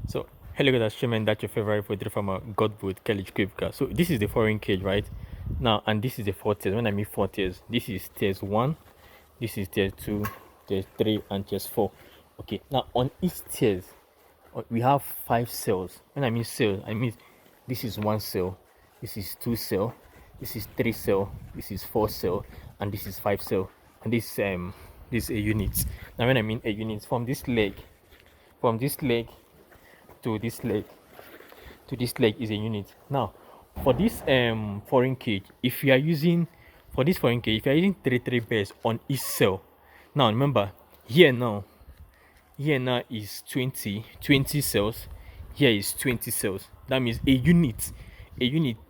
So, hello guys, Shaman, that's your favorite poultry farmer, Godwood, Kelly Krivka. So, this is the foreign cage, right? Now, and this is the four tiers. When I mean four tiers, this is tiers one, this is tier two, tier three, and tier four. Okay, now on each tiers, we have five cells. When I mean cell, I mean this is one cell, this is two cell, this is three cell, this is four cell, and this is five cell. And this is a unit. Now, when I mean a unit, from this leg to this leg is a unit. Now for this foreign cage, if you are using for this foreign cage, if you are using three beds on each cell, now remember here now is 20 cells, here is 20 cells. That means a unit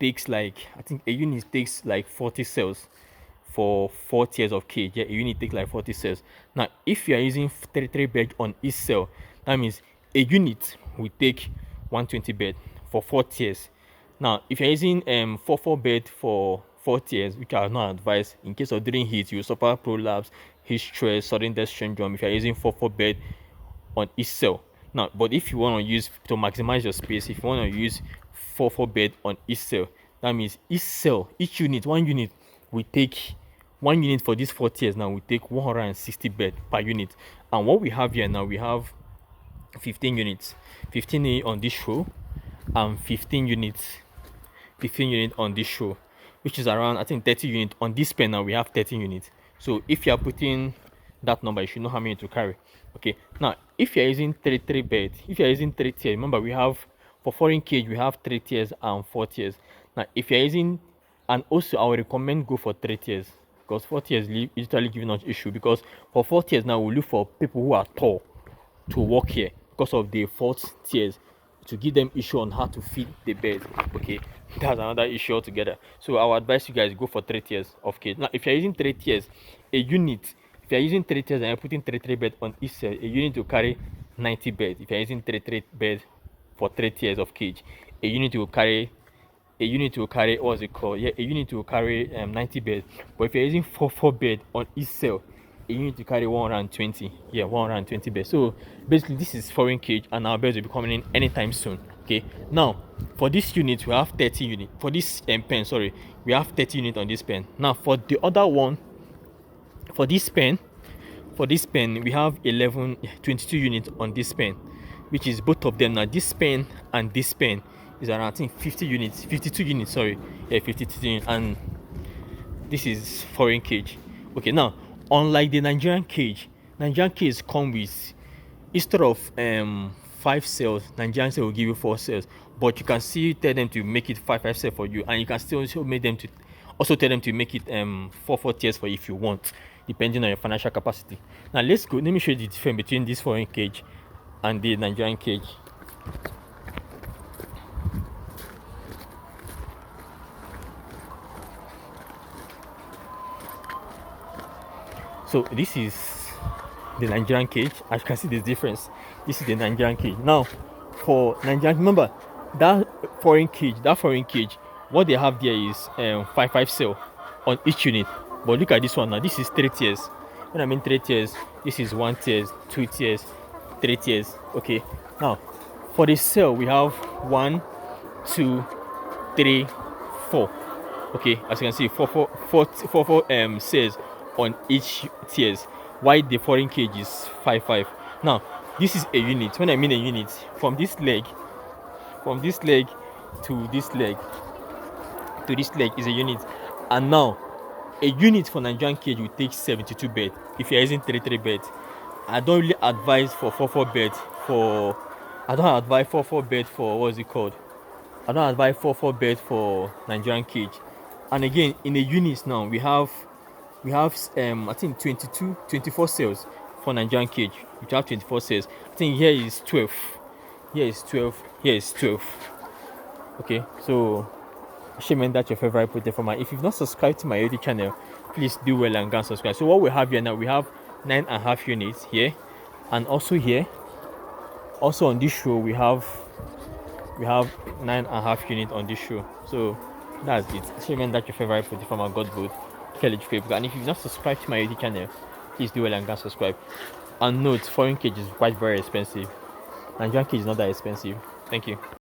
takes like, I think a unit takes like 40 cells for 4 tiers of cage. Yeah, a unit takes like 40 cells. Now if you are using three bed on each cell, that means a unit will take 120 bed for 4 tiers. Now if you're using 4 bed for 4 tiers, which are not advised, in case of during heat you suffer prolapse, heat stress, sudden death syndrome if you're using 4 bed on each cell. Now, but if you want to use to maximize your space, if you want to use 4 bed on each cell, that means each cell, each unit, one unit will take 1 unit for these 4 tiers. Now we take 160 bed per unit. And what we have here now, we have 15 units, 15 units on this show, and 15 units on this show, which is around, I think, 30 units on this pen. Now we have 13 units. So if you are putting that number, you should know how many to carry. Okay, now if you're using three bed, if you're using 3 tiers, remember we have, for foreign cage we have 3 tiers and 4 tiers. Now if you're using, and also I would recommend go for 3 tiers, because 4 tiers usually giving us issue, because for 4 tiers now we look for people who are tall to work here, because of the 4th tiers, to give them issue on how to feed the bed. Okay, that's another issue altogether. So I would advise you guys go for 3 tiers of cage. Now if you're using 3 tiers, a unit, if you're using 3 tiers and you're putting three bed on each cell, a unit will carry 90 bed. If you're using three bed for 3 tiers of cage, a unit will carry what's it called, yeah, a unit will carry 90 bed. But if you're using 4 bed on each cell, a unit will carry 120, yeah, 120 bed. So basically this is foreign cage, and our beds will be coming in anytime soon. Okay, now for this unit we have 30 unit, for this pen, sorry, we have 30 unit on this pen. Now for the other one, for this pen we have 22 units on this pen, which is both of them. Now this pen and this pen is around, I think, 52 units, sorry, yeah, 52 units. And this is foreign cage. Okay, now unlike the Nigerian cage come with, instead of 5 cells, Nigerian cell will give you 4 cells, but you can still tell them to make it 5 cells for you, and you can still make them to also tell them to make it 4 tiers for you if you want, depending on your financial capacity. Now let's go, let me show you the difference between this foreign cage and the Nigerian cage. So this is the Nigerian cage. As you can see the difference, this is the Nigerian cage. Now for Nigerian, remember that foreign cage, what they have there is 5 cell on each unit. But look at this one now, this is 3 tiers. When I mean 3 tiers, this is 1 tiers, 2 tiers, 3 tiers. Okay, now for the cell we have 1, 2, 3, 4. Okay, as you can see, four cells on each tiers, while the foreign cage is 5. Now this is a unit. When I mean a unit, from this leg to this leg is a unit. And now a unit for Nigerian cage will take 72 bed if you're using 3 bed. I don't really advise for 4 bed for, I don't advise 4 bed for, what's it called, I don't advise 4 bed for Nigerian cage. And again, in the units now we have I think 24 cells for Nigerian cage. We have 24 cells. I think here is 12, here is 12, here is 12. Okay, so shame that your favorite poultry farmer. If you've not subscribed to my YouTube channel, please do well and go and subscribe. So what we have here now, we have 9.5 units here, and also here, also on this show we have 9.5 units on this show. So that's it. Shame that your favorite poultry farmer, God good, Kelly Krivka. And if you've not subscribed to my YouTube channel, please do well and go and subscribe. And note, foreign cage is quite very expensive. Nigerian cage is not that expensive. Thank you.